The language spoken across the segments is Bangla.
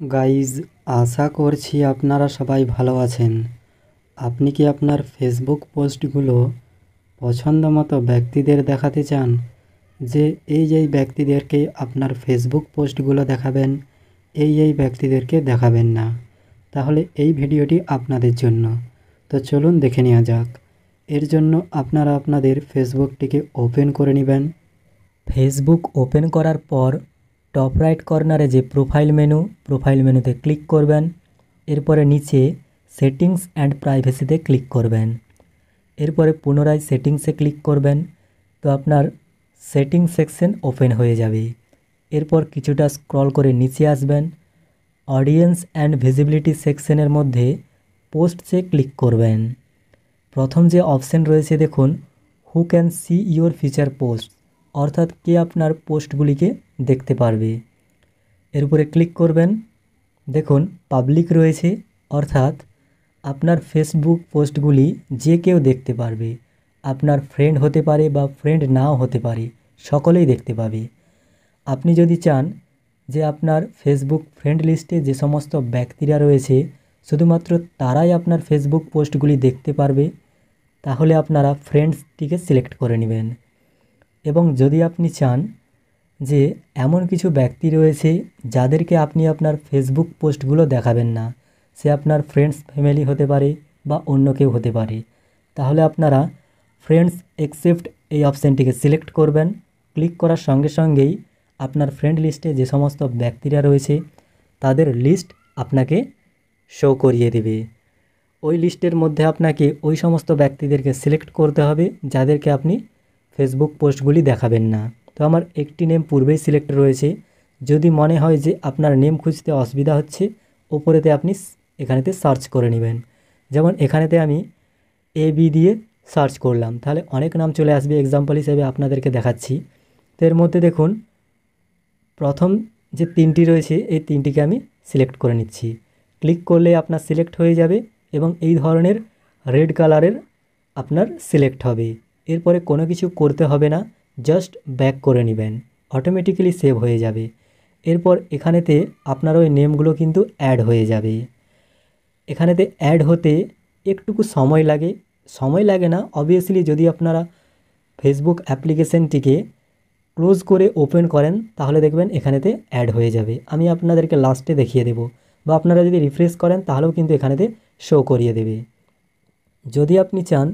গাইজ, আশা করছি আপনারা সবাই ভালো আছেন। আপনি কি আপনার ফেসবুক পোস্টগুলো পছন্দ মতো ব্যক্তিদের দেখাতে চান, যে এই ব্যক্তিদেরকে আপনার ফেসবুক পোস্টগুলো দেখাবেন, এই ব্যক্তিদেরকে দেখাবেন না? তাহলে এই ভিডিওটি আপনাদের জন্য। তো চলুন দেখে নেওয়া যাক। এর জন্য আপনারা আপনাদের ফেসবুকটিকে ওপেন করে নেবেন। ফেসবুক ওপেন করার পর টপ রাইট কর্নারে যে প্রোফাইল মেনুতে ক্লিক করবেন। এরপরে নিচে সেটিংস অ্যান্ড প্রাইভেসিতে ক্লিক করবেন। এরপরে পুনরায় সেটিংসে ক্লিক করবেন। তো আপনার সেটিং সেকশন ওপেন হয়ে যাবে। এরপর কিছুটা স্ক্রল করে নিচে আসবেন। অডিয়েন্স অ্যান্ড ভিজিবিলিটি সেকশনের মধ্যে পোস্টসে ক্লিক করবেন। প্রথম যে অপশন রয়েছে দেখুন, who can see your feature post, অর্থাৎ কে আপনার পোস্টগুলিকে দেখতে পারবে। এর উপরে ক্লিক করবেন। দেখুন পাবলিক রয়েছে, অর্থাৎ আপনার ফেসবুক পোস্টগুলি যে কেউ দেখতে পারবে। আপনার ফ্রেন্ড হতে পারে বা ফ্রেন্ড নাও হতে পারে, সকলেই দেখতে পাবে। আপনি যদি চান যে আপনার ফেসবুক ফ্রেন্ড লিস্টে যে সমস্ত ব্যক্তিরা রয়েছে শুধুমাত্র তারাই আপনার ফেসবুক পোস্টগুলি দেখতে পারবে, তাহলে আপনারা ফ্রেন্ডসটিকে সিলেক্ট করে নেবেন। এবং যদি আপনি চান যে এমন কিছু ব্যক্তি রয়েছে যাদেরকে আপনি আপনার ফেসবুক পোস্টগুলো দেখাবেন না, সে আপনার ফ্রেন্ডস ফ্যামিলি হতে পারে বা অন্য কেউ হতে পারে, তাহলে আপনারা ফ্রেন্ডস অ্যাকসেপ্ট এই অপশানটিকে সিলেক্ট করবেন। ক্লিক করার সঙ্গে সঙ্গেই আপনার ফ্রেন্ড লিস্টে যে সমস্ত ব্যক্তিরা রয়েছে তাদের লিস্ট আপনাকে শো করিয়ে দেবে। ওই লিস্টের মধ্যে আপনাকে ওই সমস্ত ব্যক্তিদেরকে সিলেক্ট করতে হবে যাদেরকে আপনি ফেসবুক পোস্টগুলি দেখাবেন না। তো আমার একটি নেম পূর্বেই সিলেক্ট রয়েছে। যদি মনে হয় যে আপনার নেম খুঁজতে অসুবিধা হচ্ছে, ওপরেতে আপনি এখানেতে সার্চ করে নেবেন। যেমন এখানেতে আমি এবি দিয়ে সার্চ করলাম, তাহলে অনেক নাম চলে আসবে। এক্সাম্পল হিসেবে আপনাদেরকে দেখাচ্ছি। তো এর মধ্যে দেখুন প্রথম যে তিনটি রয়েছে এই তিনটিকে আমি সিলেক্ট করে নিচ্ছি। ক্লিক করলে আপনার সিলেক্ট হয়ে যাবে এবং এই ধরনের রেড কালারের আপনার সিলেক্ট হবে। এরপরে কোনো কিছু করতে হবে না, জাস্ট ব্যাক করে নেবেন, অটোমেটিক্যালি সেভ হয়ে যাবে। এরপর এখানেতে আপনার ওই নেমগুলো কিন্তু অ্যাড হয়ে যাবে। এখানেতে অ্যাড হতে একটুকু সময় লাগে না অবভিয়াসলি। যদি আপনারা ফেসবুক অ্যাপ্লিকেশনটিকে ক্লোজ করে ওপেন করেন তাহলে দেখবেন এখানেতে অ্যাড হয়ে যাবে। আমি আপনাদেরকে লাস্টে দেখিয়ে দেব, বা আপনারা যদি রিফ্রেশ করেন তাহলেও কিন্তু এখানেতে শো করিয়ে দেবে। যদি আপনি চান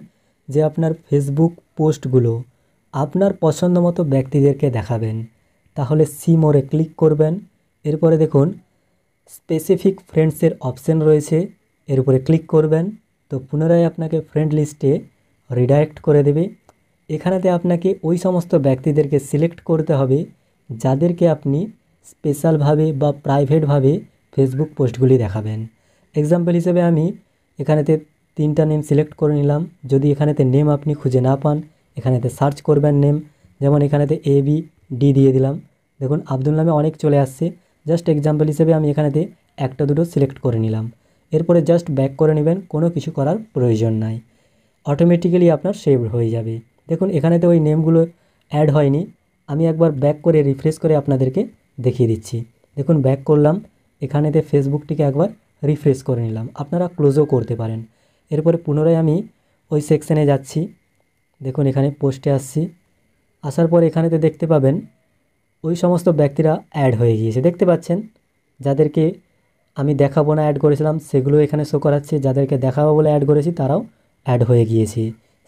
যে আপনার ফেসবুক পোস্টগুলো আপনার পছন্দ মতো ব্যক্তিদেরকে দেখাবেন, তাহলে সি মোরে ক্লিক করবেন। এরপরে দেখুন স্পেসিফিক ফ্রেন্ডসের অপশন রয়েছে, এর উপরে ক্লিক করবেন। তো পুনরায় আপনাকে ফ্রেন্ড লিস্টে রিডাইরেক্ট করে দেবে। এখানেতে আপনাকে ওই সমস্ত ব্যক্তিদেরকে সিলেক্ট করতে হবে যাদেরকে আপনি স্পেশালভাবে বা প্রাইভেটভাবে ফেসবুক পোস্টগুলি দেখাবেন। এক্সাম্পল হিসেবে আমি এখানেতে তিনটা নেম সিলেক্ট করে নিলাম। যদি এখানেতে নেম আপনি খুঁজে না পান, এখানেতে সার্চ করবেন নেম। যেমন এখানেতে এবি ডি দিয়ে দিলাম, দেখুন আব্দুল নামে অনেক চলে আসছে। জাস্ট এক্সাম্পল হিসেবে আমি এখানেতে একটা দুটো সিলেক্ট করে নিলাম। এরপরে জাস্ট ব্যাক করে নেবেন, কোনো কিছু করার প্রয়োজন নাই, অটোমেটিক্যালি আপনার সেভ হয়ে যাবে। দেখুন এখানেতে ওই নেমগুলো অ্যাড হয়নি। আমি একবার ব্যাক করে রিফ্রেশ করে আপনাদেরকে দেখিয়ে দিচ্ছি। দেখুন ব্যাক করলাম, এখানেতে ফেসবুকটিকে একবার রিফ্রেশ করে নিলাম। আপনারা ক্লোজও করতে পারেন। এরপরে পুনরায় আমি ওই সেকশানে যাচ্ছি। দেখুন এখানে পোস্টে আসছি। আসার পর এখানেতে দেখতে পাবেন ওই সমস্ত ব্যক্তিরা অ্যাড হয়ে গিয়েছে, দেখতে পাচ্ছেন। যাদেরকে আমি দেখাবো না অ্যাড করেছিলাম সেগুলো এখানে শো করাচ্ছে, যাদেরকে দেখাবো বলে অ্যাড করেছি তারাও অ্যাড হয়ে গিয়েছে।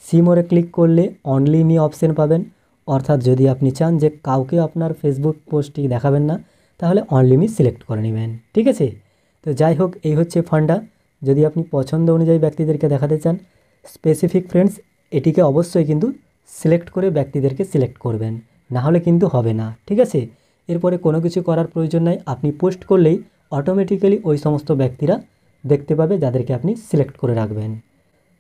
সি মোরে ক্লিক করলে অনলি মি অপশন পাবেন, অর্থাৎ যদি আপনি চান যে কাউকে আপনার ফেসবুক পোস্টটি দেখাবেন না, তাহলে অনলি মি সিলেক্ট করে নেবেন। ঠিক আছে? তো যাই হোক, এই হচ্ছে ফান্ডা। যদি আপনি পছন্দ অনুযায়ী ব্যক্তিদেরকে দেখাতে চান, স্পেসিফিক ফ্রেন্ডস এটিকে অবশ্যই কিন্তু সিলেক্ট করে ব্যক্তিদেরকে সিলেক্ট করবেন, না হলে কিন্তু হবে না। ঠিক আছে? এরপরে কোনো কিছু করার প্রয়োজন নাই, আপনি পোস্ট করলেই অটোমেটিক্যালি ওই সমস্ত ব্যক্তিরা দেখতে পাবে যাদেরকে আপনি সিলেক্ট করে রাখবেন।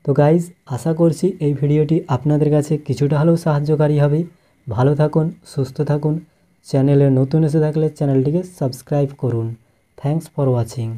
তো গাইজ, আশা করছি এই ভিডিওটি আপনাদের কাছে কিছুটা হলেও সাহায্যকারী হবে। ভালো থাকুন, সুস্থ থাকুন। চ্যানেলে নতুন এসে থাকলে চ্যানেলটিকে সাবস্ক্রাইব করুন। Thanks for watching.